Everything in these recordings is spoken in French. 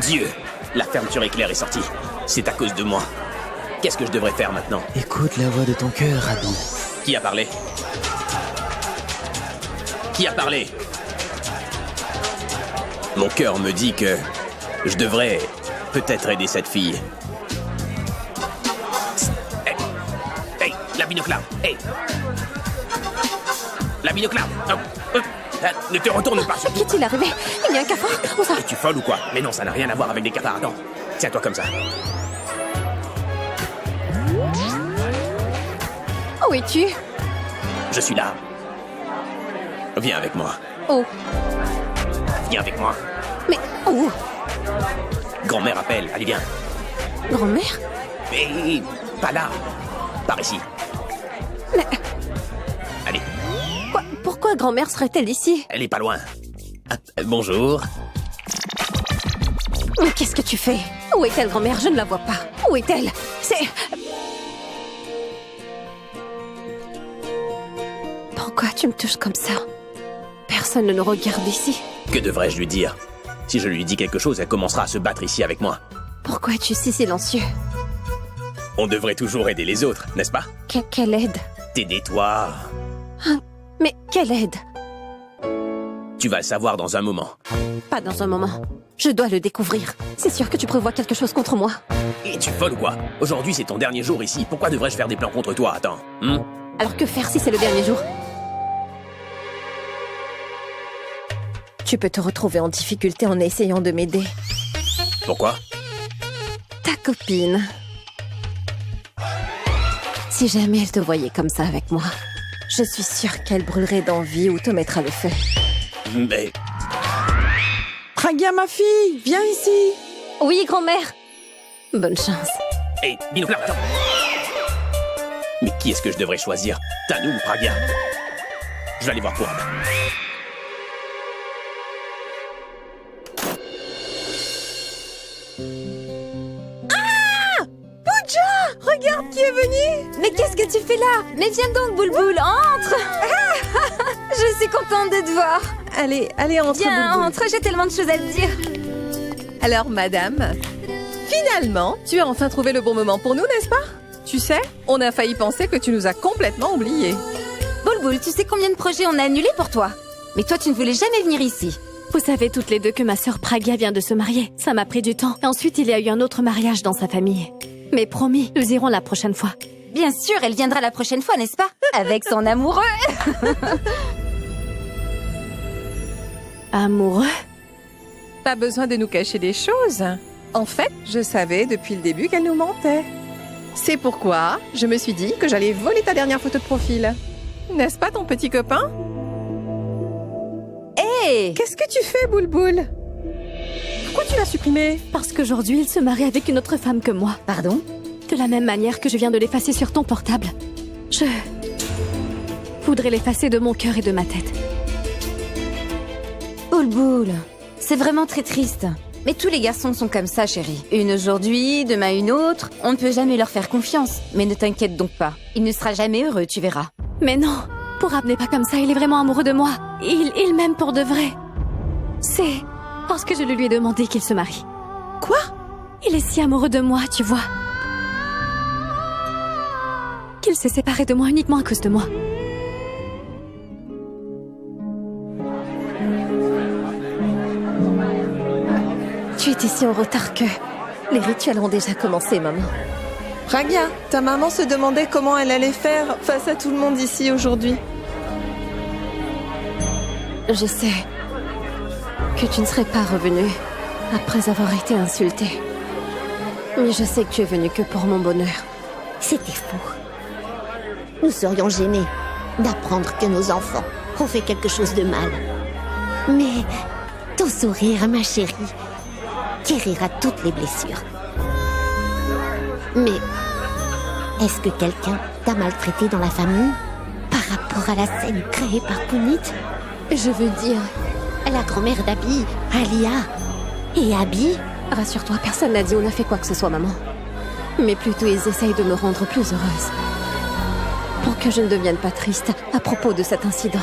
Dieu! La fermeture éclair est sortie. C'est à cause de moi. Qu'est-ce que je devrais faire maintenant? Écoute la voix de ton cœur, Abby. Qui a parlé? Qui a parlé? Mon cœur me dit que je devrais peut-être aider cette fille. Hey, hey, la binoclard, hey. La binoclard. Ne te retourne pas. Qu'est-il arrivé? Il y a un cafard? Où ça? Es-tu folle ou quoi? Mais non, ça n'a rien à voir avec des cafards. Attends, tiens-toi comme ça. Où es-tu? Je suis là. Viens avec moi. Oh. Viens avec moi. Mais où? Grand-mère appelle. Allez, viens. Grand-mère? Mais pas là. Par ici. Mais Allez, pourquoi grand-mère serait-elle ici? elle est pas loin. Ah, bonjour. Mais qu'est-ce que tu fais? Où est-elle, grand-mère? Je ne la vois pas. Où est-elle? C'est... Pourquoi tu me touches comme ça? Personne ne nous regarde ici. Que devrais-je lui dire? Si je lui dis quelque chose, elle commencera à se battre ici avec moi. Pourquoi es-tu si silencieux? On devrait toujours aider les autres, n'est-ce pas? Quelle aide? T'aider toi. Mais quelle aide? Tu vas le savoir dans un moment. Pas dans un moment. Je dois le découvrir. C'est sûr que tu prévois quelque chose contre moi. Es-tu folle ou quoi? Aujourd'hui, c'est ton dernier jour ici. Pourquoi devrais-je faire des plans contre toi? Attends. Alors que faire si c'est le dernier jour? Tu peux te retrouver en difficulté en essayant de m'aider. Pourquoi? Ta copine. Si jamais elle te voyait comme ça avec moi, je suis sûre qu'elle brûlerait d'envie ou te mettra le feu. Mais... Pragia, ma fille, viens ici. Oui, grand-mère. Bonne chance. Hé, binoclard, attends. Mais qui est-ce que je devrais choisir? Tanou ou Pragia? Je vais aller voir pour. Regarde qui est venu. Mais qu'est-ce que tu fais là? Mais viens donc, Boulboul, entre. Je suis contente de te voir. Allez, entre. Viens, Boulboul. entre, j'ai tellement de choses à te dire. Alors, madame, finalement, tu as enfin trouvé le bon moment pour nous, n'est-ce pas? Tu sais, on a failli penser que tu nous as complètement oubliés. Boulboul, tu sais combien de projets on a annulés pour toi? Mais toi, tu ne voulais jamais venir ici. Vous savez toutes les deux que ma sœur Pragia vient de se marier. Ça m'a pris du temps. Et ensuite, il y a eu un autre mariage dans sa famille. Mais promis, nous irons la prochaine fois. Bien sûr, elle viendra la prochaine fois, n'est-ce pas? Avec son amoureux. Amoureux? Pas besoin de nous cacher des choses. En fait, je savais depuis le début qu'elle nous mentait. C'est pourquoi je me suis dit que j'allais voler ta dernière photo de profil. N'est-ce pas ton petit copain? Hé! Qu'est-ce que tu fais, Boulboul? Pourquoi tu l'as supprimé? Parce qu'aujourd'hui, il se marie avec une autre femme que moi. Pardon? De la même manière que je viens de l'effacer sur ton portable. Je voudrais l'effacer de mon cœur et de ma tête. Boulboul, c'est vraiment très triste. Mais tous les garçons sont comme ça, chérie. Une aujourd'hui, demain une autre. On ne peut jamais leur faire confiance. Mais ne t'inquiète donc pas. Il ne sera jamais heureux, tu verras. Mais non, Pourab n'est pas comme ça, il est vraiment amoureux de moi. Il m'aime pour de vrai. C'est parce que je lui ai demandé qu'il se marie. Quoi? Il est si amoureux de moi, tu vois. Qu'il s'est séparé de moi uniquement à cause de moi. Tu es ici en retard que... Les rituels ont déjà commencé, maman. Pragia, ta maman se demandait comment elle allait faire face à tout le monde ici aujourd'hui. Je sais que tu ne serais pas revenue après avoir été insultée. Mais je sais que tu es venue que pour mon bonheur. C'était faux. Nous serions gênés d'apprendre que nos enfants ont fait quelque chose de mal. Mais ton sourire, ma chérie, guérira toutes les blessures. Mais est-ce que quelqu'un t'a maltraité dans la famille par rapport à la scène créée par Punit? Je veux dire... La grand-mère d'Abby, Alia et Abby? Rassure-toi, personne n'a dit ou n'a fait quoi que ce soit, maman. Mais plutôt ils essayent de me rendre plus heureuse. Pour que je ne devienne pas triste à propos de cet incident.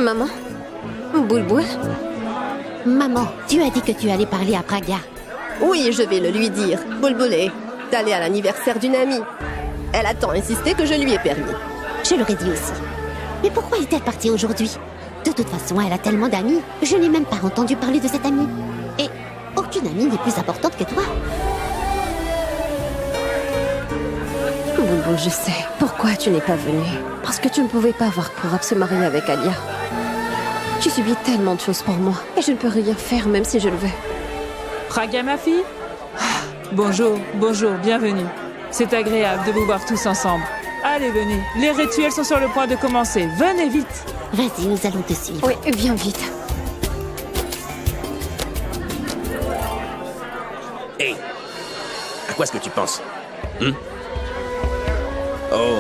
Maman? Boulboul? Maman, tu as dit que tu allais parler à Praga. Oui, je vais le lui dire. Boulboul est allée à l'anniversaire d'une amie. Elle a tant insisté que je lui ai permis. Je l'aurais dit aussi. Mais pourquoi est-elle partie aujourd'hui? De toute façon, elle a tellement d'amis. Je n'ai même pas entendu parler de cette amie. Et aucune amie n'est plus importante que toi. Boulboul, je sais. Pourquoi tu n'es pas venue? Parce que tu ne pouvais pas voir Kourab se marier avec Alia. Tu subis tellement de choses pour moi. Et je ne peux rien faire, même si je le veux. Praga, ma fille? Bonjour, bienvenue. C'est agréable de vous voir tous ensemble. Allez, venez. Les rituels sont sur le point de commencer. Venez vite. Vas-y, nous allons te suivre. Oui, viens vite. Hé, à quoi est-ce que tu penses? Oh,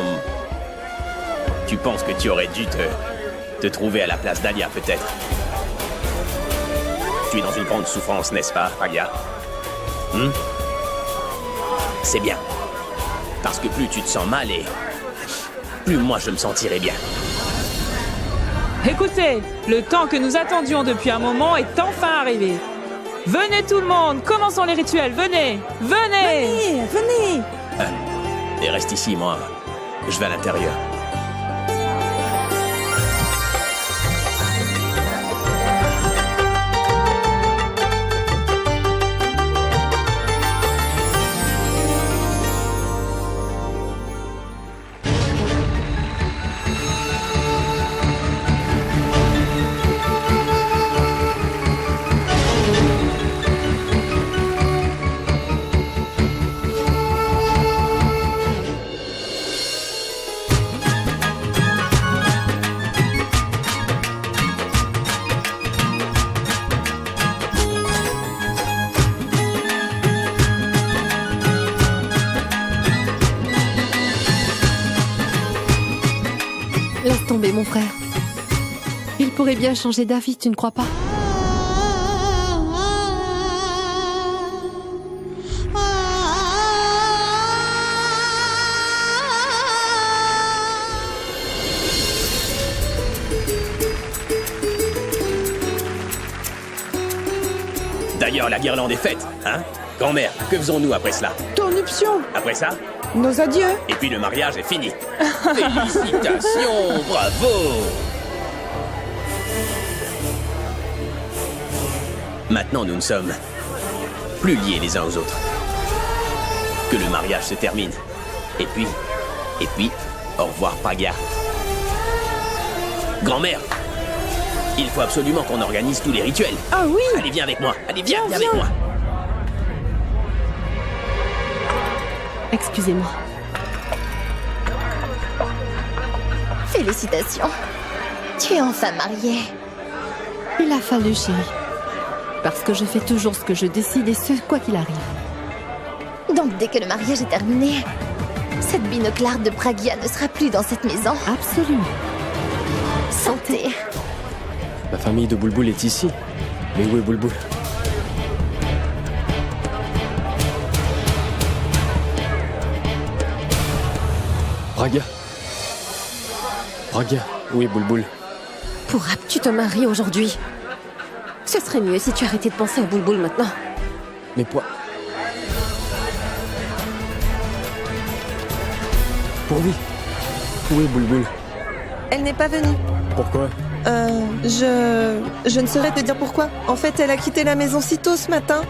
tu penses que tu aurais dû te trouver à la place d'Alia, peut-être? Tu es dans une grande souffrance, n'est-ce pas, Praga? C'est bien. Parce que plus tu te sens mal et plus moi je me sentirai bien. Écoutez, le temps que nous attendions depuis un moment est enfin arrivé. Venez tout le monde, commençons les rituels, venez. Venez. Et reste ici, moi. Je vais à l'intérieur. Laisse tomber, mon frère. Il pourrait bien changer d'avis, tu ne crois pas? D'ailleurs, la guirlande est faite, hein? Grand-mère, que faisons-nous après cela? Ton option. Après ça? Nos adieux. Et puis le mariage est fini. Félicitations, bravo! Maintenant, nous ne sommes plus liés les uns aux autres. Que le mariage se termine. Et puis, au revoir, Praga. Grand-mère, il faut absolument qu'on organise tous les rituels. Ah oui. Allez, viens avec moi. Allez, viens avec moi. Excusez-moi. Félicitations. Tu es enfin mariée. Il a fallu, chérie. Parce que je fais toujours ce que je décide et ce, quoi qu'il arrive. Donc dès que le mariage est terminé, cette binoclarde de Pragia ne sera plus dans cette maison. Absolument. Santé. La famille de Boulboul est ici. Mais où est Boulboul? Praga, où est Boulboul? Kourab, tu te maries aujourd'hui. Ce serait mieux si tu arrêtais de penser à Boulboul maintenant. Mais quoi? Pourvi, où est Boulboul? Elle n'est pas venue. Pourquoi? Je ne saurais te dire pourquoi. En fait, elle a quitté la maison si tôt ce matin.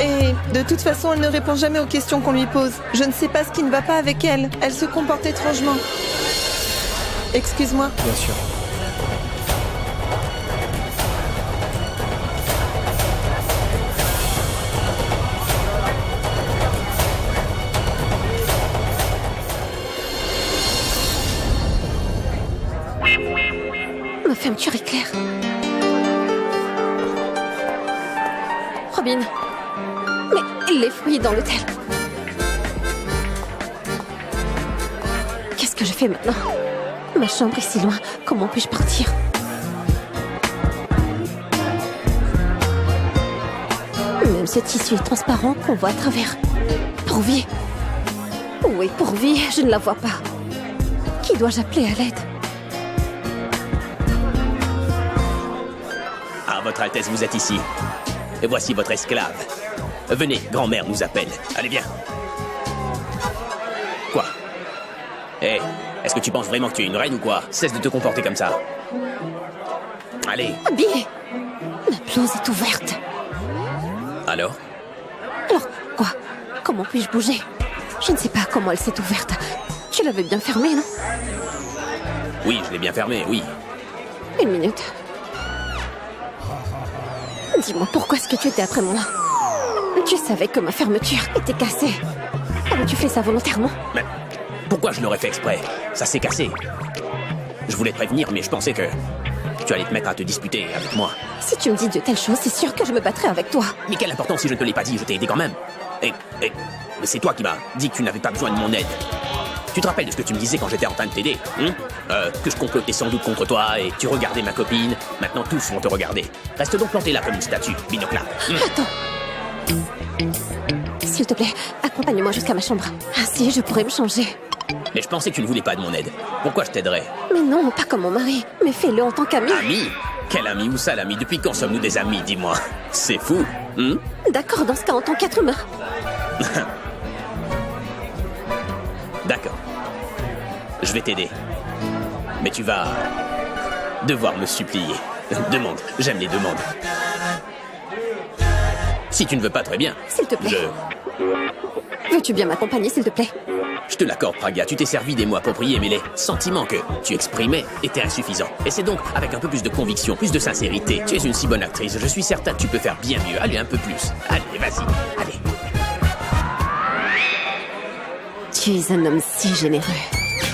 Et de toute façon, elle ne répond jamais aux questions qu'on lui pose. Je ne sais pas ce qui ne va pas avec elle. Elle se comporte étrangement. Excuse-moi. Bien sûr. Ma fermeture est claire. Robin. Mais les fruits dans l'hôtel. Qu'est-ce que je fais maintenant? Ma chambre est si loin. Comment puis-je partir? Même ce tissu est transparent qu'on voit à travers. Pourvi. Où est Pourvi? Je ne la vois pas. Qui dois-je appeler à l'aide? votre Altesse, vous êtes ici. Et voici votre esclave. Venez, grand-mère nous appelle. Allez, viens. Quoi? Hé, est-ce que tu penses vraiment que tu es une reine ou quoi? Cesse de te comporter comme ça. Allez. Abby, ma blouse est ouverte. Alors? Alors, quoi? Comment puis-je bouger? Je ne sais pas comment elle s'est ouverte. Tu l'avais bien fermée, non? Oui, je l'ai bien fermé, oui. Une minute. Dis-moi, pourquoi est-ce que tu étais après moi? Tu savais que ma fermeture était cassée. Avais-tu fait ça volontairement? Mais pourquoi je l'aurais fait exprès? Ça s'est cassé. Je voulais te prévenir, mais je pensais que tu allais te mettre à te disputer avec moi. Si tu me dis de telles choses, c'est sûr que je me battrai avec toi. Mais quelle importance si je ne te l'ai pas dit, je t'ai aidé quand même. Mais c'est toi qui m'as dit que tu n'avais pas besoin de mon aide. Tu te rappelles de ce que tu me disais quand j'étais en train de t'aider, que je complotais sans doute contre toi et tu regardais ma copine. Maintenant tous vont te regarder. Reste donc planté là comme une statue, binocle là. Attends. S'il te plaît, accompagne-moi jusqu'à ma chambre. Ainsi, je pourrais me changer. Mais je pensais que tu ne voulais pas de mon aide. Pourquoi je t'aiderais? Mais non, pas comme mon mari. Mais fais-le en tant qu'ami. Ami? Quel ami? Où ça l'ami? Depuis quand sommes-nous des amis, dis-moi? C'est fou, D'accord, dans ce cas, en tant qu'être humain. D'accord. Je vais t'aider. Mais tu vas devoir me supplier. Demande. J'aime les demandes. Si tu ne veux pas, très bien. S'il te plaît. Veux-tu bien m'accompagner, s'il te plaît? Je te l'accorde, Praga. Tu t'es servi des mots appropriés, mais les sentiments que tu exprimais étaient insuffisants. Et c'est donc avec un peu plus de conviction, plus de sincérité. Tu es une si bonne actrice. Je suis certain que tu peux faire bien mieux. Allez, un peu plus. Allez, vas-y. Allez. Tu es un homme si généreux.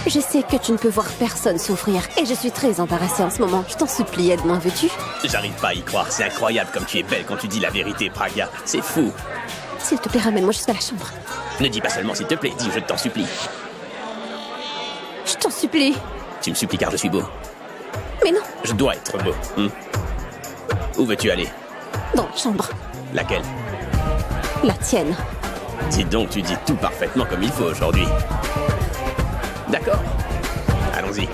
Je sais que tu ne peux voir personne souffrir et je suis très embarrassée en ce moment. Je t'en supplie, aide-moi, veux-tu? J'arrive pas à y croire. C'est incroyable comme tu es belle quand tu dis la vérité, Praga. C'est fou. S'il te plaît, ramène-moi jusqu'à la chambre. Ne dis pas seulement s'il te plaît, dis je t'en supplie. Je t'en supplie. Tu me supplies car je suis beau. Mais non, Je dois être beau. Où veux-tu aller? dans la chambre. Laquelle? La tienne. Dis donc, tu dis tout parfaitement comme il faut aujourd'hui. D'accord. Allons-y.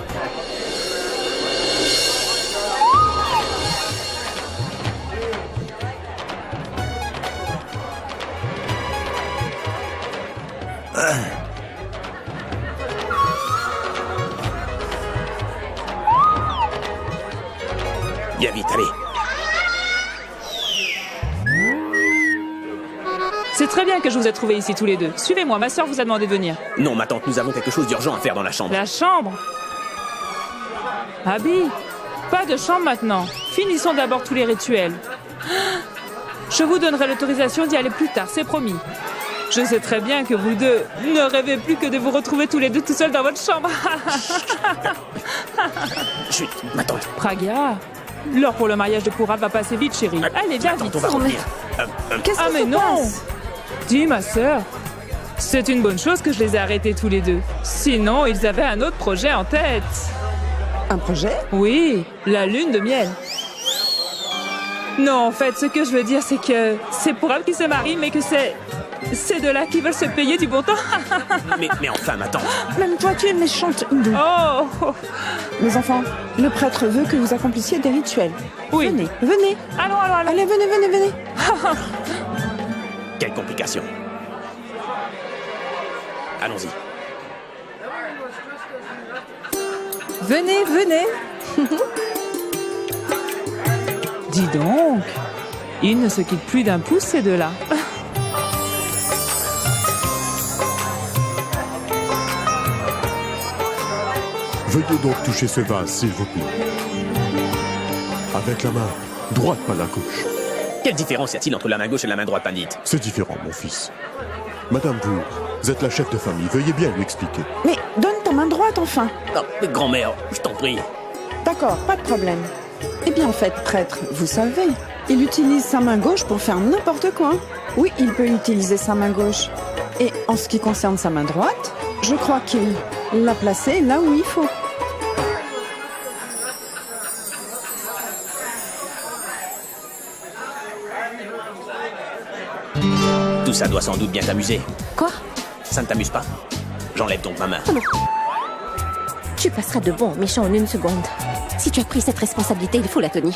Viens vite, allez. C'est très bien que je vous ai trouvés ici tous les deux. Suivez-moi, ma sœur vous a demandé de venir. Non, ma tante, nous avons quelque chose d'urgent à faire dans la chambre. La chambre? Abby, pas de chambre maintenant. Finissons d'abord tous les rituels. Je vous donnerai l'autorisation d'y aller plus tard, c'est promis. Je sais très bien que vous deux ne rêvez plus que de vous retrouver tous les deux tout seuls dans votre chambre. Chut, ma tante. Praga, l'heure pour le mariage de Pura va passer vite, chérie. Allez, viens Attends, vite. on va revenir. Qu'est-ce Ah qui mais se non! passe? Dis ma sœur, c'est une bonne chose que je les ai arrêtés tous les deux. Sinon, ils avaient un autre projet en tête. Un projet? Oui, la lune de miel. Non, en fait, ce que je veux dire, c'est que c'est pour eux qui se marient, mais que c'est de là qu'ils veulent se payer du bon temps. Mais enfin, ma tante. Même toi, tu es méchante, hindoue. Oh! Mes enfants, le prêtre veut que vous accomplissiez des rituels. Oui. Venez, venez. Allons, allons, allons. Allez, venez, venez, venez. Quelle complication. Allons-y. Venez, venez. Dis donc, ils ne se quittent plus d'un pouce, ces deux-là. Veuillez donc toucher ce vase, s'il vous plaît. Avec la main droite, pas la gauche. Quelle différence y a-t-il entre la main gauche et la main droite, Pandit? C'est différent, mon fils. Madame, vous êtes la chef de famille. Veuillez bien lui expliquer. Mais donne ta main droite, enfin. Non, mais grand-mère, je t'en prie. D'accord, pas de problème. Eh bien, en fait, prêtre, vous savez, il utilise sa main gauche pour faire n'importe quoi. Oui, il peut utiliser sa main gauche. Et en ce qui concerne sa main droite, je crois qu'il l'a placée là où il faut. Tout ça doit sans doute bien t'amuser. Quoi? Ça ne t'amuse pas? J'enlève donc ma main. Oh non. Tu passeras de bon en méchant en une seconde. Si tu as pris cette responsabilité, il faut la tenir.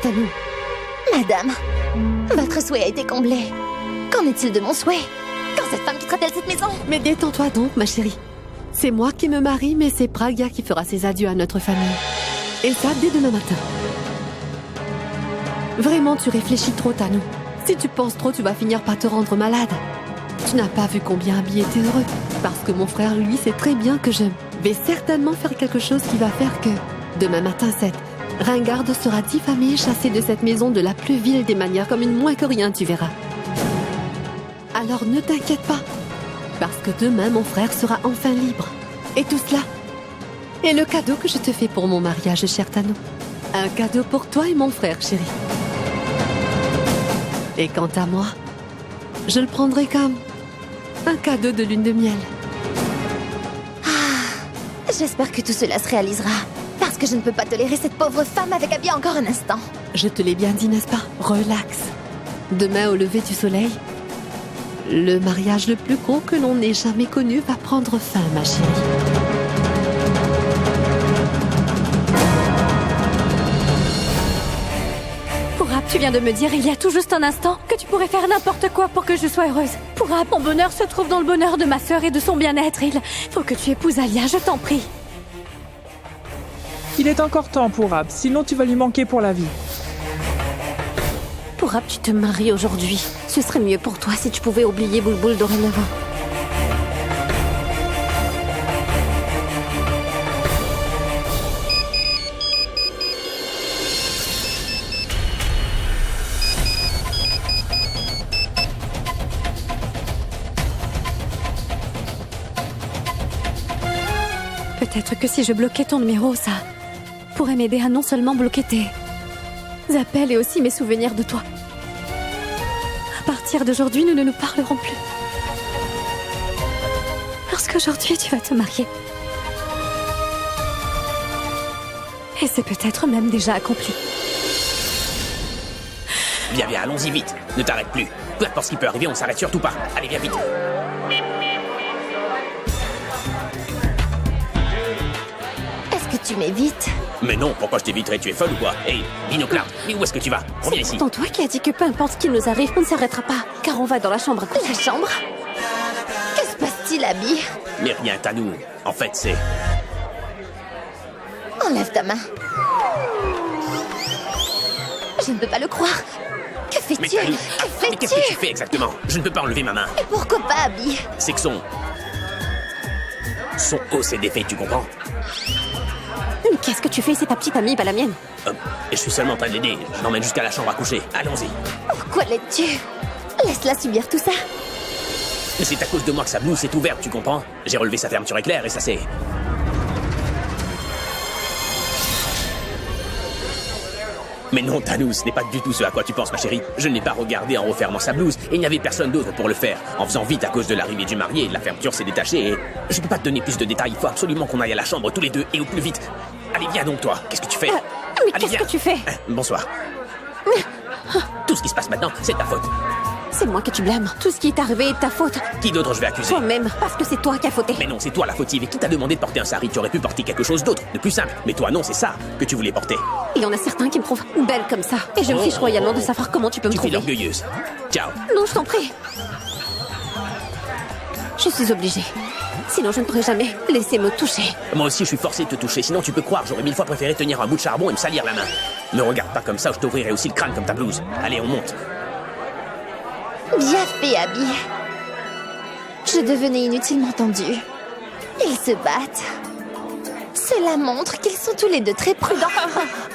Tanou. Madame, votre souhait a été comblé. Qu'en est-il de mon souhait? Quand cette femme quittera-t-elle cette maison? Mais détends-toi donc, ma chérie. C'est moi qui me marie, mais c'est Pragya qui fera ses adieux à notre famille. Et ça, dès demain matin. Vraiment, tu réfléchis trop, Tanou. Si tu penses trop, tu vas finir par te rendre malade. Tu n'as pas vu combien Abby était heureux. Parce que mon frère, lui, sait très bien que je vais certainement faire quelque chose qui va faire que, demain matin, cette ringarde sera diffamée, chassée de cette maison de la plus vile des manières, comme une moins que rien, tu verras. Alors ne t'inquiète pas. Parce que demain, mon frère sera enfin libre. Et tout cela est le cadeau que je te fais pour mon mariage, cher Tanou. Un cadeau pour toi et mon frère, chérie. Et quant à moi, je le prendrai comme un cadeau de lune de miel. J'espère que tout cela se réalisera. Parce que je ne peux pas tolérer cette pauvre femme avec Abby encore un instant. Je te l'ai bien dit, n'est-ce pas? Relax. Demain, au lever du soleil, le mariage le plus gros que l'on ait jamais connu va prendre fin, ma chérie. Pourab, tu viens de me dire il y a tout juste un instant que tu pourrais faire n'importe quoi pour que je sois heureuse. Pourab, mon bonheur se trouve dans le bonheur de ma sœur et de son bien-être. Il faut que tu épouses Alia, je t'en prie. Il est encore temps, Pourab, sinon tu vas lui manquer pour la vie. Pourab, tu te maries aujourd'hui. Ce serait mieux pour toi si tu pouvais oublier Bulbul dorénavant. Peut-être que si je bloquais ton numéro, ça pourrait m'aider à non seulement bloquer tes appels et aussi mes souvenirs de toi. À partir d'aujourd'hui, nous ne nous parlerons plus. Parce qu'aujourd'hui, tu vas te marier. Et c'est peut-être même déjà accompli. Viens, viens, allons-y vite. Ne t'arrête plus. Peu importe ce qui peut arriver, on s'arrête surtout pas. Allez, viens vite. Est-ce que tu m'évites? Mais non, pourquoi je t'éviterais? Tu es folle ou quoi? Hé, Binoclard, mais où est-ce que tu vas? Reviens ici. C'est pourtant toi qui as dit que peu importe ce qui nous arrive, on ne s'arrêtera pas. Car on va dans la chambre à coucher. La chambre? Que se passe-t-il, Abby? Mais rien, Tanou. En fait, c'est... Enlève ta main. Je ne peux pas le croire. Que Mais fais-tu? Tanou, Que mais qu'est-ce que tu fais-tu? fais exactement? Je ne peux pas enlever ma main. Et pourquoi pas, Abby? C'est que son os est défait, tu comprends? Mais qu'est-ce que tu fais? C'est ta petite amie, pas la mienne. Et je suis seulement en train de l'aider. Je l'emmène jusqu'à la chambre à coucher. Allons-y. Pourquoi l'aides-tu? Laisse-la subir tout ça. Mais c'est à cause de moi que sa blouse s'est ouverte, tu comprends? J'ai relevé sa fermeture éclair et ça c'est... Mais non, Tanou, ce n'est pas du tout ce à quoi tu penses, ma chérie. Je ne l'ai pas regardé en refermant sa blouse, et il n'y avait personne d'autre pour le faire. En faisant vite à cause de l'arrivée du marié, la fermeture s'est détachée et... Je ne peux pas te donner plus de détails, il faut absolument qu'on aille à la chambre tous les deux, et au plus vite. Allez, viens donc, toi. Qu'est-ce que tu fais? Mais Allez, qu'est-ce viens. que tu fais? Bonsoir. Tout ce qui se passe maintenant, c'est ta faute. C'est moi que tu blâmes. Tout ce qui est arrivé est de ta faute. Qui d'autre je vais accuser? Toi-même, parce que c'est toi qui as fauté. Mais non, c'est toi la fautive. Et qui t'a demandé de porter un sari? Tu aurais pu porter quelque chose d'autre, de plus simple. Mais toi, non, c'est ça que tu voulais porter. Il y en a certains qui me trouvent belle comme ça. Et je me fiche royalement de savoir comment tu peux me Tu fais trouver. l'orgueilleuse. Ciao. Non, je t'en prie. Je suis obligée. Sinon, je ne pourrais jamais laisser me toucher. Moi aussi, je suis forcé de te toucher. Sinon, tu peux croire, j'aurais 1000 fois préféré tenir un bout de charbon et me salir la main. Ne regarde pas comme ça ou je t'ouvrirai aussi le crâne comme ta blouse. Allez, on monte. Bien fait, Abby. Je devenais inutilement tendue. Ils se battent. Cela montre qu'ils sont tous les deux très prudents.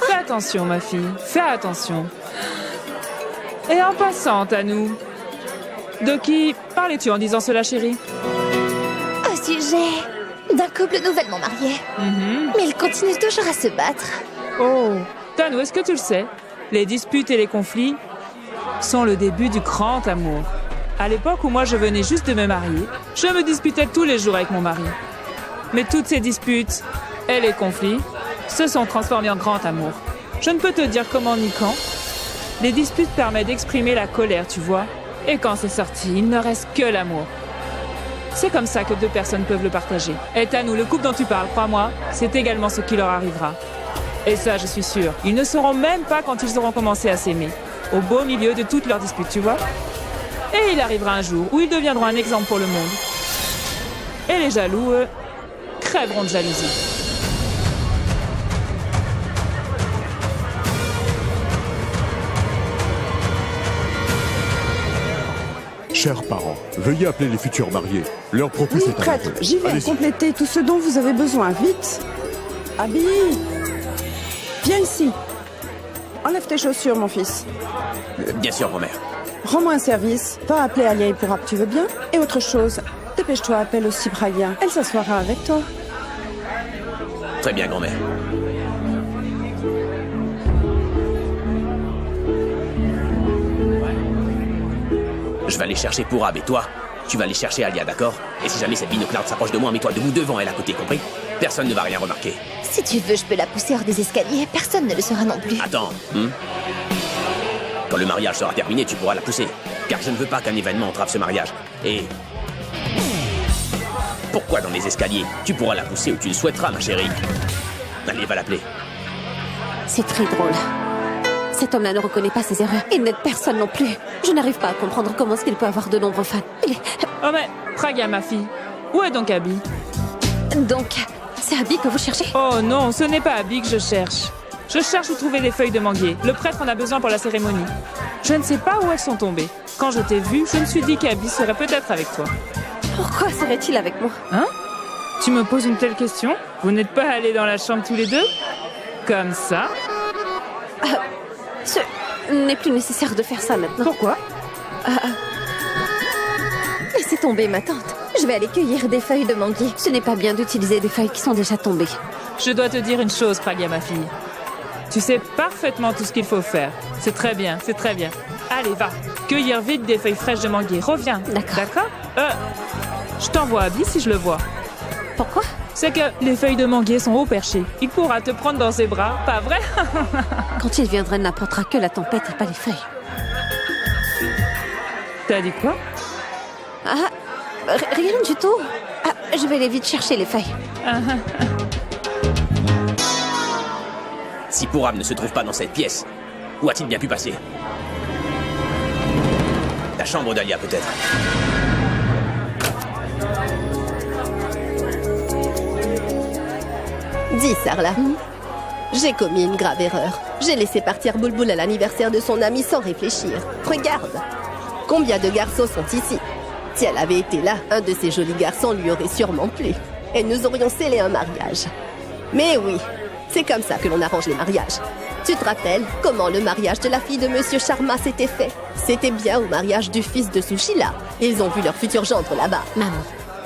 Fais attention, ma fille. Fais attention. Et en passant, Tanou, de qui parlais-tu en disant cela, chérie? Au sujet d'un couple nouvellement marié. Mais ils continuent toujours à se battre. Oh, Tanou, est-ce que tu le sais? Les disputes et les conflits sont le début du grand amour. À l'époque où moi je venais juste de me marier, je me disputais tous les jours avec mon mari. Mais toutes ces disputes et les conflits se sont transformés en grand amour. Je ne peux te dire comment ni quand. Les disputes permettent d'exprimer la colère, tu vois. Et quand c'est sorti, il ne reste que l'amour. C'est comme ça que deux personnes peuvent le partager. Et Tanou, le couple dont tu parles, crois-moi, c'est également ce qui leur arrivera. Et ça, je suis sûre. Ils ne sauront même pas quand ils auront commencé à s'aimer. Au beau milieu de toutes leurs disputes, tu vois. Et il arrivera un jour où ils deviendront un exemple pour le monde. Et les jaloux, eux, crèveront de jalousie. Chers parents, veuillez appeler les futurs mariés. Leur propos Oui, est à prêtre, l'accueil. j'y vais Allez-y. compléter tout ce dont vous avez besoin. Vite. Abby, viens ici. Enlève tes chaussures, mon fils. Bien sûr, grand-mère. Rends-moi un service. Va appeler Alia et Pourab, tu veux bien? Et autre chose, dépêche-toi, appelle aussi Pragia. Elle s'assoira avec toi. Très bien, grand-mère. Je vais aller chercher Pourab et toi, tu vas aller chercher Alia, d'accord? Et si jamais cette binoclarde s'approche de moi, mets-toi debout devant elle à côté, compris? Personne ne va rien remarquer. Si tu veux, je peux la pousser hors des escaliers. Personne ne le saura non plus. Attends, Quand le mariage sera terminé, tu pourras la pousser. Car je ne veux pas qu'un événement entrave ce mariage. Et... pourquoi dans les escaliers? Tu pourras la pousser où tu le souhaiteras, ma chérie. Allez, va l'appeler. C'est très drôle. Cet homme-là ne reconnaît pas ses erreurs. Il n'aide personne non plus. Je n'arrive pas à comprendre comment est-ce qu'il peut avoir de nombreux fans. Oh mais, Pragia, ma fille. Où est donc Abby? Donc, c'est Abby que vous cherchez? Oh non, ce n'est pas Abby que je cherche. Je cherche où trouver des feuilles de manguier. Le prêtre en a besoin pour la cérémonie. Je ne sais pas où elles sont tombées. Quand je t'ai vue, je me suis dit qu'Abby serait peut-être avec toi. Pourquoi serait-il avec moi? Hein? Tu me poses une telle question? Vous n'êtes pas allés dans la chambre tous les deux? Comme ça? Ce n'est plus nécessaire de faire ça maintenant. Pourquoi? Laissez tomber, ma tante. Je vais aller cueillir des feuilles de manguier. Ce n'est pas bien d'utiliser des feuilles qui sont déjà tombées. Je dois te dire une chose, Pragia, ma fille. Tu sais parfaitement tout ce qu'il faut faire. C'est très bien, c'est très bien. Allez, va. Cueillir vite des feuilles fraîches de manguier. Reviens. D'accord. Je t'envoie Abby si je le vois. Pourquoi? C'est que les feuilles de manguier sont haut perchées. Il pourra te prendre dans ses bras, pas vrai? Quand il viendra, il n'apportera que la tempête et pas les feuilles. T'as dit quoi? Rien du tout. Je vais aller vite chercher les feuilles. Si Pourab ne se trouve pas dans cette pièce, où a-t-il bien pu passer? La chambre d'Alia, peut-être. Dis, Sarla. J'ai commis une grave erreur. J'ai laissé partir Bulbul à l'anniversaire de son ami sans réfléchir. Regarde. Combien de garçons sont ici? Si elle avait été là, un de ces jolis garçons lui aurait sûrement plu. Et nous aurions scellé un mariage. Mais oui, c'est comme ça que l'on arrange les mariages. Tu te rappelles comment le mariage de la fille de Monsieur Sharma s'était fait? C'était bien au mariage du fils de Sushila. Ils ont vu leur futur gendre là-bas. Maman,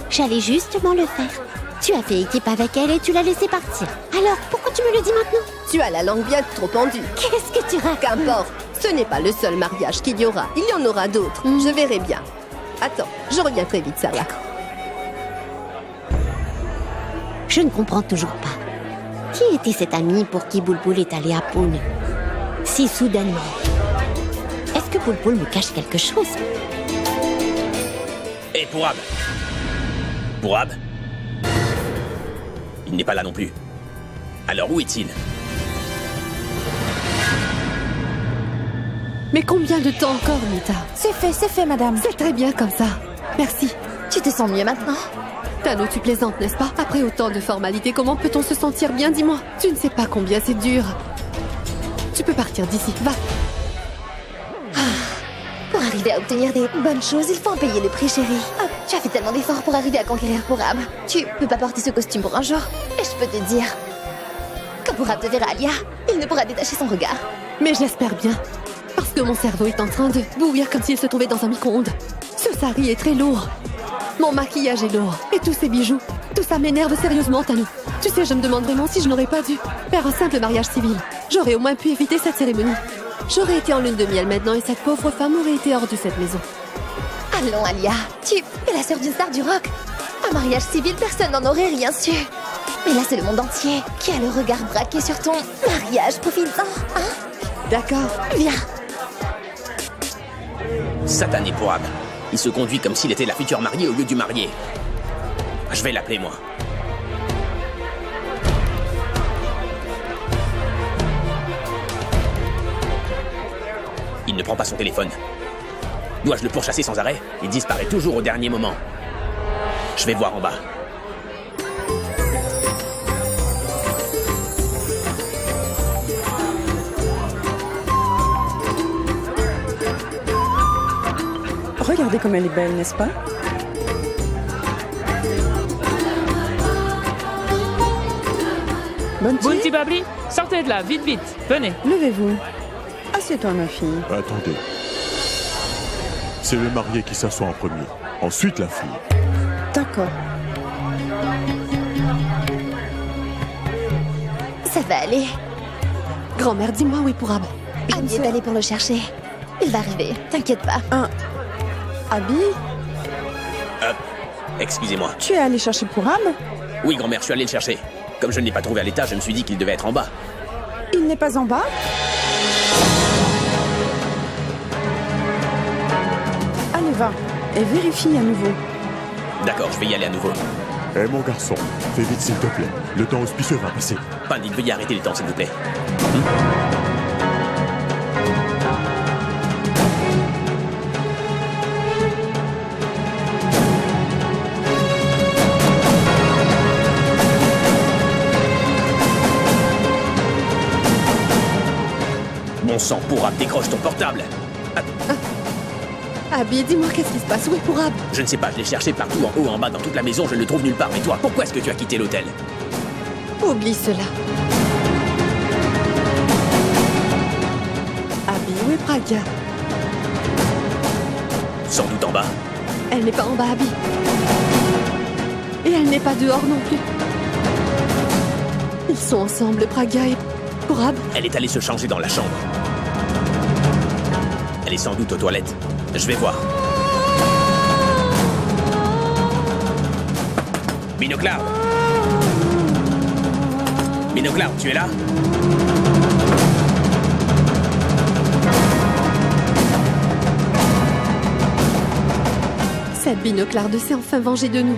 j'allais justement le faire. Tu as fait équipe avec elle et tu l'as laissée partir. Alors, pourquoi tu me le dis maintenant? Tu as la langue bien trop pendue. Qu'est-ce que tu racontes? Qu'importe, ce n'est pas le seul mariage qu'il y aura. Il y en aura d'autres. Je verrai bien. Attends, je reviens très vite, Sarah. Je ne comprends toujours pas. Qui était cet ami pour qui Bulbul est allé à Pune si soudainement? Est-ce que Bulbul me cache quelque chose? Et Pourab? Pourab? Il n'est pas là non plus. Alors où est-il? Mais combien de temps encore, Mita? C'est fait, madame. C'est très bien comme ça. Merci. Tu te sens mieux maintenant? Tano, tu plaisantes, n'est-ce pas? Après autant de formalités, comment peut-on se sentir bien, dis-moi? Tu ne sais pas combien c'est dur. Tu peux partir d'ici, va. Pour arriver à obtenir des bonnes choses, il faut en payer le prix, chérie. Oh, tu as fait tellement d'efforts pour arriver à conquérir Pourab. Tu peux pas porter ce costume pour un jour. Et je peux te dire, quand Pourab te verra Alia, il ne pourra détacher son regard. Mais j'espère bien. Parce que mon cerveau est en train de bouillir comme s'il se trouvait dans un micro-ondes. Ce sari est très lourd. Mon maquillage est lourd. Et tous ces bijoux. Tout ça m'énerve sérieusement, Tano. Tu sais, je me demande vraiment si je n'aurais pas dû faire un simple mariage civil. J'aurais au moins pu éviter cette cérémonie. J'aurais été en lune de miel maintenant et cette pauvre femme aurait été hors de cette maison. Allons, Alia. Tu es la sœur d'une star du rock. Un mariage civil, personne n'en aurait rien su. Mais là, c'est le monde entier qui a le regard braqué sur ton mariage. Profite-en, hein? D'accord. Viens. Satané Pourab. Il se conduit comme s'il était la future mariée au lieu du marié. Je vais l'appeler, moi. Il ne prend pas son téléphone. Dois-je le pourchasser sans arrêt? Il disparaît toujours au dernier moment. Je vais voir en bas. Regardez comme elle est belle, n'est-ce pas? Bounty Babli, sortez de là, vite, vite. Venez. Levez-vous. Assieds-toi, ma fille. Attendez. C'est le marié qui s'assoit en premier. Ensuite, la fille. D'accord. Ça va aller. Grand-mère, dis-moi où est Pourab. Abby est allé pour le chercher. Il va arriver, t'inquiète pas. Abby, Excusez-moi. tu es allé chercher Pourab? Oui, grand-mère, je suis allé le chercher. Comme je ne l'ai pas trouvé à l'étage, je me suis dit qu'il devait être en bas. Il n'est pas en bas? Allez, va. Et vérifie à nouveau. D'accord, je vais y aller à nouveau. Eh mon garçon, fais vite s'il te plaît. Le temps auspicieux va passer. Pandit, veuillez arrêter les temps, s'il vous plaît. Bon sang, Pourab, décroche ton portable. Abby, dis-moi qu'est-ce qui se passe? Où est Pourab? Je ne sais pas, je l'ai cherché partout, en haut, en bas, dans toute la maison, je ne le trouve nulle part. Mais toi, pourquoi est-ce que tu as quitté l'hôtel? Oublie cela. Abby, où est Praga? Sans doute en bas. Elle n'est pas en bas, Abby. Et elle n'est pas dehors non plus. Ils sont ensemble, Praga et Pourab. Elle est allée se changer dans la chambre. Elle est sans doute aux toilettes. Je vais voir. Binoclard! Binoclard, tu es là? Cette Binoclarde s'est enfin vengée de nous.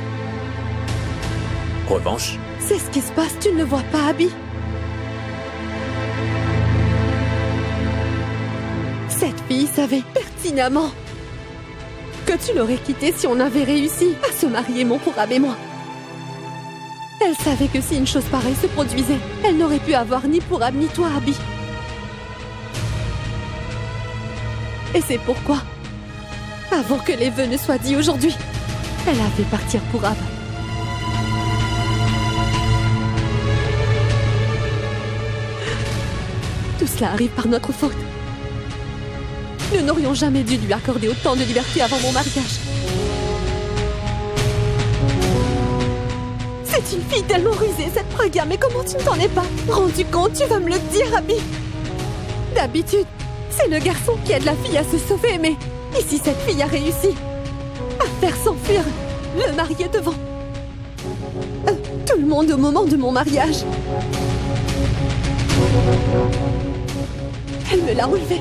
Revanche? C'est ce qui se passe, tu ne le vois pas, Abby? Cette fille savait pertinemment que tu l'aurais quitté si on avait réussi à se marier, mon Pourab et moi. Elle savait que si une chose pareille se produisait, elle n'aurait pu avoir ni Pourab ni toi, Abby. Et c'est pourquoi, avant que les vœux ne soient dits aujourd'hui, elle a fait partir Pourab. Tout cela arrive par notre faute. Nous n'aurions jamais dû lui accorder autant de liberté avant mon mariage. C'est une fille tellement rusée, cette Praga, mais comment tu ne t'en es pas rendu compte? Tu vas me le dire, Abby. D'habitude, c'est le garçon qui aide la fille à se sauver, mais ici, cette fille a réussi à faire s'enfuir le marié devant tout le monde au moment de mon mariage. Elle me l'a relevé.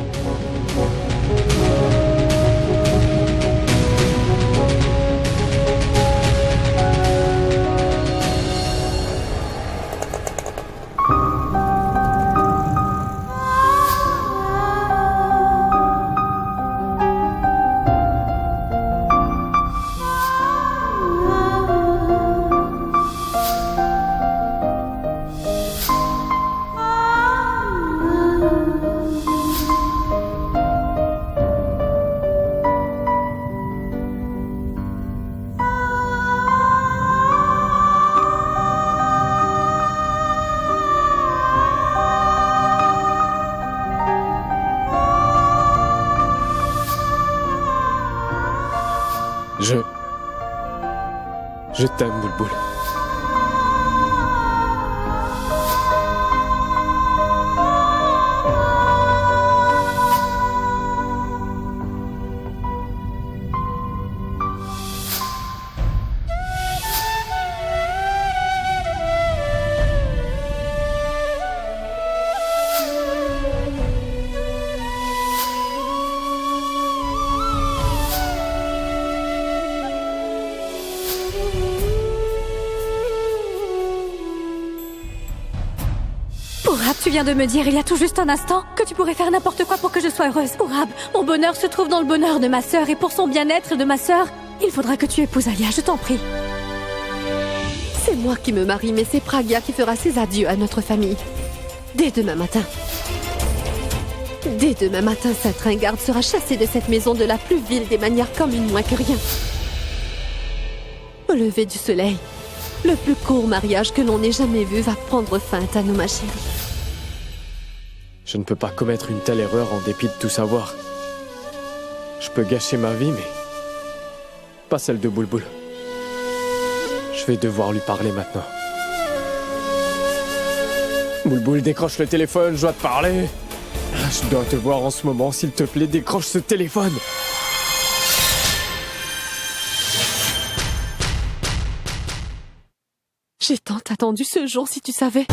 Je t'aime, Boulboul. Pourab, tu viens de me dire il y a tout juste un instant que tu pourrais faire n'importe quoi pour que je sois heureuse. Pourab, mon bonheur se trouve dans le bonheur de ma sœur et pour son bien-être et de ma sœur, il faudra que tu épouses Alia, je t'en prie. C'est moi qui me marie, mais c'est Pragya qui fera ses adieux à notre famille. Dès demain matin. Dès demain matin, cette ringarde sera chassée de cette maison de la plus vile des manières comme une moins que rien. Au lever du soleil, le plus court mariage que l'on ait jamais vu va prendre fin, Tano, ma chérie. Je ne peux pas commettre une telle erreur en dépit de tout savoir. Je peux gâcher ma vie, mais pas celle de Bulbul. Je vais devoir lui parler maintenant. Bulbul, décroche le téléphone, je dois te parler. Je dois te voir en ce moment, s'il te plaît, décroche ce téléphone. J'ai tant attendu ce jour, si tu savais.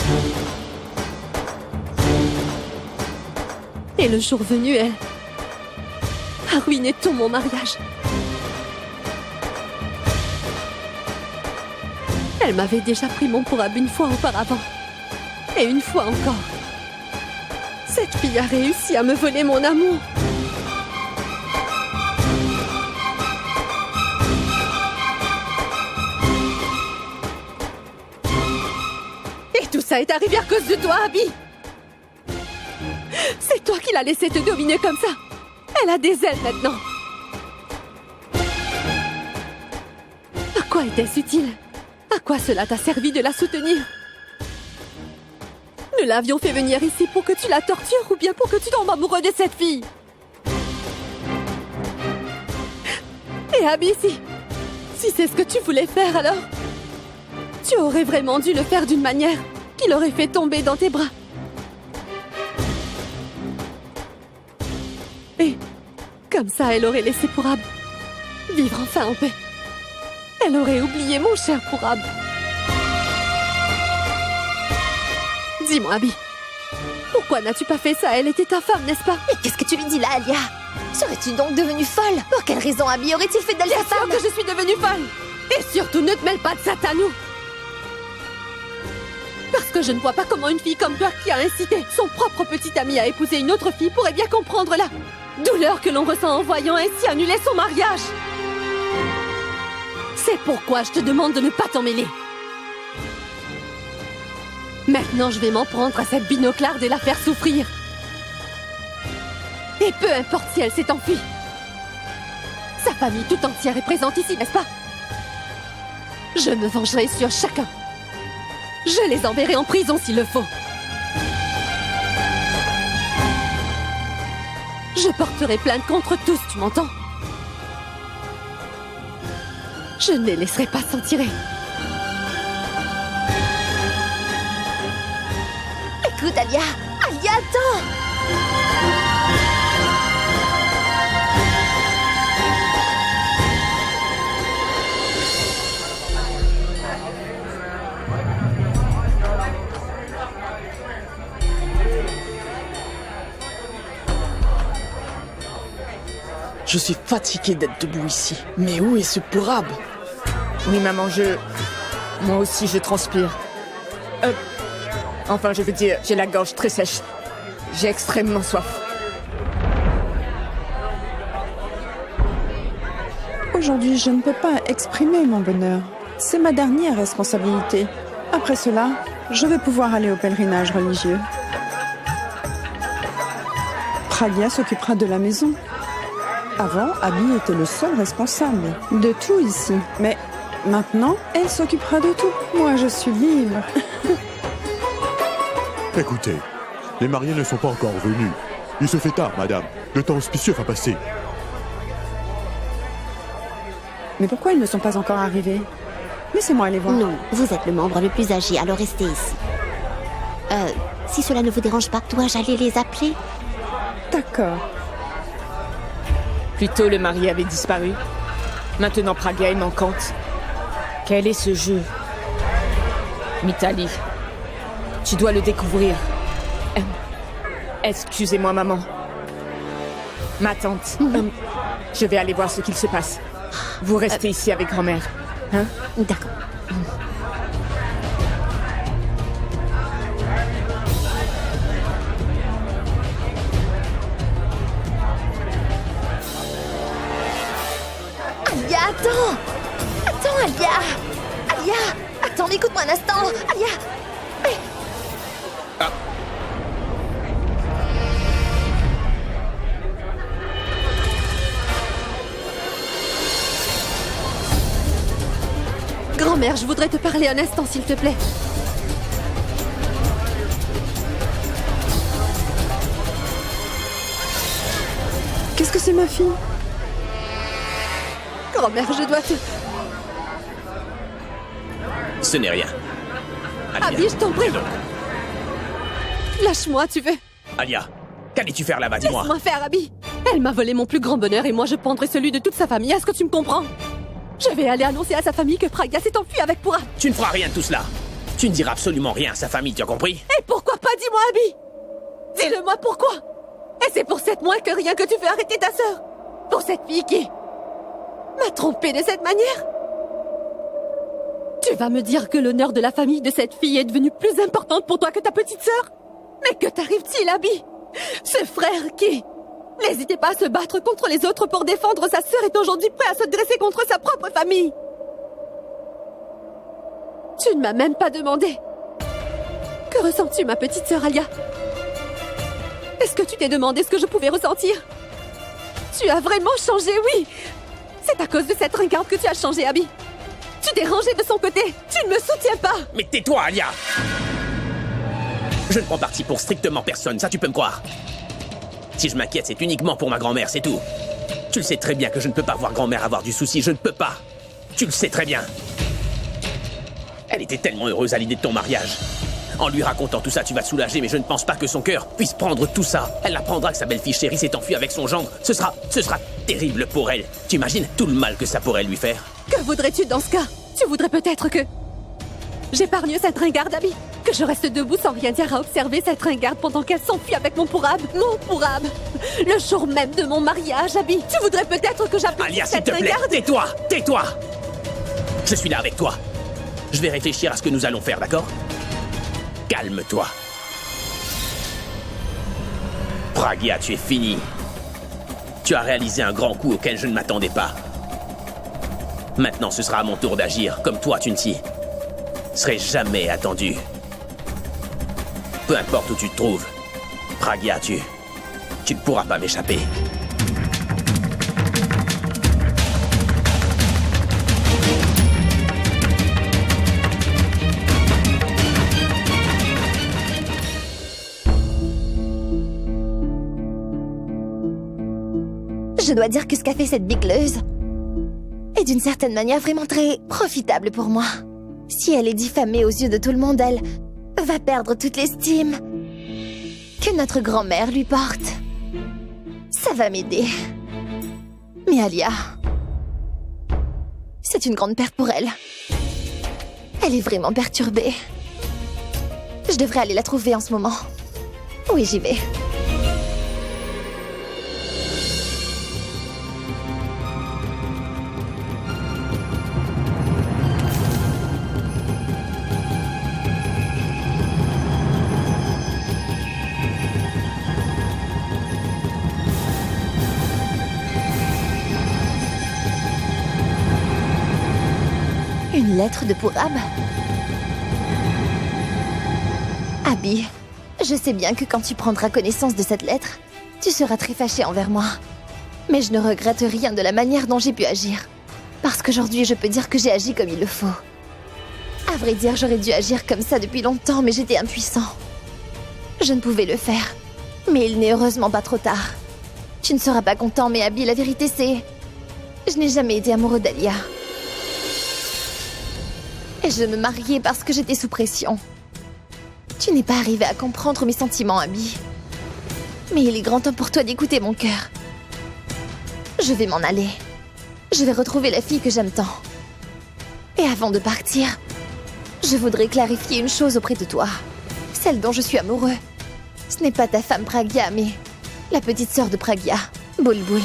Et le jour venu, elle a ruiné tout mon mariage. Elle m'avait déjà pris mon pourab une fois auparavant. Et une fois encore. Cette fille a réussi à me voler mon amour. Et tout ça est arrivé à cause de toi, Abby. C'est toi qui l'as laissée te dominer comme ça. Elle a des ailes maintenant. À quoi était-ce utile? À quoi cela t'a servi de la soutenir? Nous l'avions fait venir ici pour que tu la tortures ou bien pour que tu tombes amoureux de cette fille. Et Abby, si c'est ce que tu voulais faire alors, tu aurais vraiment dû le faire d'une manière qui l'aurait fait tomber dans tes bras. Et comme ça, elle aurait laissé Pourab vivre enfin en paix. Elle aurait oublié mon cher Pourab. Dis-moi, Abby, pourquoi n'as-tu pas fait ça? Elle était ta femme, n'est-ce pas? Mais qu'est-ce que tu lui dis là, Alia? Serais-tu donc devenue folle? Pour quelle raison Abby aurait-il fait d'elle sa femme? Bien sûr que je suis devenue folle. Et surtout, ne te mêle pas de ça, Tano. Parce que je ne vois pas comment une fille comme toi qui a incité son propre petit ami à épouser une autre fille pourrait bien comprendre la douleur que l'on ressent en voyant ainsi annuler son mariage. C'est pourquoi je te demande de ne pas t'en mêler. Maintenant, je vais m'en prendre à cette binoclarde et la faire souffrir. Et peu importe si elle s'est enfuie. Sa famille tout entière est présente ici, n'est-ce pas? Je me vengerai sur chacun. Je les enverrai en prison s'il le faut. Je porterai plainte contre tous, tu m'entends? Je ne les laisserai pas s'en tirer. Écoute, Alia! Alia, attends! Je suis fatiguée d'être debout ici. Mais où est ce Pourab? Oui, maman, moi aussi, je transpire. Enfin, je veux dire, j'ai la gorge très sèche. J'ai extrêmement soif. Aujourd'hui, je ne peux pas exprimer mon bonheur. C'est ma dernière responsabilité. Après cela, je vais pouvoir aller au pèlerinage religieux. Pragya s'occupera de la maison. Avant, Abby était le seul responsable de tout ici. Mais maintenant, elle s'occupera de tout. Moi, je suis libre. Écoutez, les mariés ne sont pas encore venus. Il se fait tard, madame. Le temps auspicieux va passer. Mais pourquoi ils ne sont pas encore arrivés? Laissez-moi aller voir. Non, vous êtes le membre le plus âgé, alors restez ici. Si cela ne vous dérange pas, dois-je aller les appeler? D'accord. Plus tôt, le mari avait disparu. Maintenant, Pragya est manquante. Quel est ce jeu? Mitali, tu dois le découvrir. Excusez-moi, maman. Ma tante. Je vais aller voir ce qu'il se passe. Vous restez ici avec grand-mère. Hein? D'accord. attends! Attends, Alia! Alia! Attends, mais écoute-moi un instant! Alia! Mais... Grand-mère, je voudrais te parler un instant, s'il te plaît. Qu'est-ce que c'est, ma fille? Grand-mère, je dois te... Ce n'est rien. Alia. Abby, je t'en prie. Viens donc. Lâche-moi, tu veux? Alia, qu'allais-tu faire là-bas, dis-moi? Laisse-moi faire, Abby. Elle m'a volé mon plus grand bonheur et moi je prendrai celui de toute sa famille. Est-ce que tu me comprends? Je vais aller annoncer à sa famille que Pragya s'est enfui avec Purab. Tu ne feras rien de tout cela. Tu ne diras absolument rien à sa famille, tu as compris? Et pourquoi pas? Dis-moi, Abby. Dis-le-moi pourquoi. Et c'est pour 7 mois que rien que tu veux arrêter ta sœur. Pour cette fille qui m'a trompée de cette manière. Tu vas me dire que l'honneur de la famille de cette fille est devenu plus important pour toi que ta petite sœur? Mais que t'arrive-t-il, Abby? Ce frère qui n'hésitait pas à se battre contre les autres pour défendre sa sœur est aujourd'hui prêt à se dresser contre sa propre famille. Tu ne m'as même pas demandé. Que ressens-tu, ma petite sœur Alia? Est-ce que tu t'es demandé ce que je pouvais ressentir? Tu as vraiment changé, oui. C'est à cause de cette ringarde que tu as changé, Abby. Tu t'es rangé de son côté. Tu ne me soutiens pas. Mais tais-toi, Alia! Je ne prends parti pour strictement personne, ça tu peux me croire. Si je m'inquiète, c'est uniquement pour ma grand-mère, c'est tout. Tu le sais très bien que je ne peux pas voir grand-mère avoir du souci, je ne peux pas. Tu le sais très bien. Elle était tellement heureuse à l'idée de ton mariage. En lui racontant tout ça, tu vas te soulager, mais je ne pense pas que son cœur puisse prendre tout ça. Elle apprendra que sa belle-fille chérie s'est enfuie avec son gendre. Ce sera terrible pour elle. Tu imagines tout le mal que ça pourrait lui faire? Que voudrais-tu dans ce cas? Tu voudrais peut-être que j'épargne cette ringarde, Abby? Que je reste debout sans rien dire à observer cette ringarde pendant qu'elle s'enfuit avec mon Purab? Mon Purab! Le jour même de mon mariage, Abby! Tu voudrais peut-être que j'applique Alia, s'il cette te plaît, ringarde? tais-toi! Tais-toi! Je suis là avec toi. Je vais réfléchir à ce que nous allons faire, d'accord? Calme-toi. Pragya, tu es fini. Tu as réalisé un grand coup auquel je ne m'attendais pas. Maintenant, ce sera à mon tour d'agir, comme toi, tu ne t'y serais jamais attendu. Peu importe où tu te trouves, Pragya, tu ne pourras pas m'échapper. Je dois dire que ce qu'a fait cette bigleuse est d'une certaine manière vraiment très profitable pour moi. Si elle est diffamée aux yeux de tout le monde, elle va perdre toute l'estime que notre grand-mère lui porte. Ça va m'aider. Mais Alia, c'est une grande perte pour elle. Elle est vraiment perturbée. Je devrais aller la trouver en ce moment. Oui, j'y vais. Une lettre de Purab? Abby, je sais bien que quand tu prendras connaissance de cette lettre, tu seras très fâchée envers moi. Mais je ne regrette rien de la manière dont j'ai pu agir. Parce qu'aujourd'hui, je peux dire que j'ai agi comme il le faut. À vrai dire, j'aurais dû agir comme ça depuis longtemps, mais j'étais impuissant. Je ne pouvais le faire. Mais il n'est heureusement pas trop tard. Tu ne seras pas content, mais Abby, la vérité c'est... Je n'ai jamais été amoureux d'Alia. Et je me mariais parce que j'étais sous pression. Tu n'es pas arrivé à comprendre mes sentiments, Abby. Mais il est grand temps pour toi d'écouter mon cœur. Je vais m'en aller. Je vais retrouver la fille que j'aime tant. Et avant de partir, je voudrais clarifier une chose auprès de toi. Celle dont je suis amoureux. Ce n'est pas ta femme Pragya, mais la petite sœur de Pragya, Bulbul.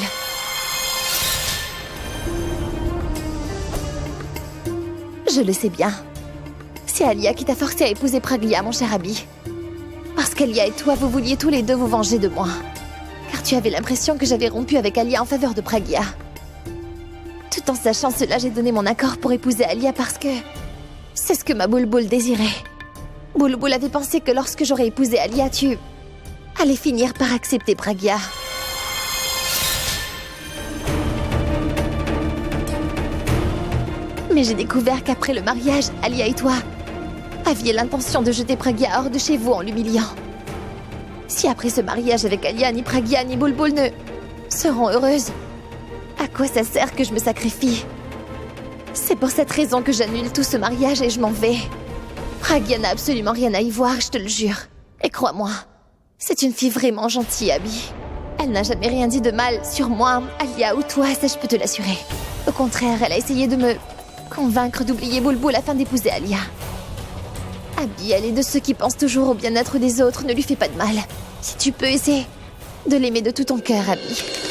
Je le sais bien. C'est Alia qui t'a forcé à épouser Pragya, mon cher Abby. Parce qu'Alia et toi, vous vouliez tous les deux vous venger de moi. Car tu avais l'impression que j'avais rompu avec Alia en faveur de Pragya. Tout Tout en sachant cela, j'ai donné mon accord pour épouser Alia parce que c'est ce que ma Boulboul désirait. Boulboul avait pensé que lorsque j'aurais épousé Alia, tu allais finir par accepter Pragya. Mais j'ai découvert qu'après le mariage, Alia et toi aviez l'intention de jeter Pragya hors de chez vous en l'humiliant. Si après ce mariage avec Alia, ni Pragya ni Boulboul ne seront heureuses, à quoi ça sert que je me sacrifie? C'est pour cette raison que j'annule tout ce mariage et je m'en vais. Pragya n'a absolument rien à y voir, je te le jure. Et crois-moi, c'est une fille vraiment gentille, Abby. Elle n'a jamais rien dit de mal sur moi, Alia ou toi, ça je peux te l'assurer. Au contraire, elle a essayé de me convaincre d'oublier Boulboul afin d'épouser Alia. Abby, elle est de ceux qui pensent toujours au bien-être des autres, ne lui fais pas de mal. Si tu peux essayer de l'aimer de tout ton cœur, Abby.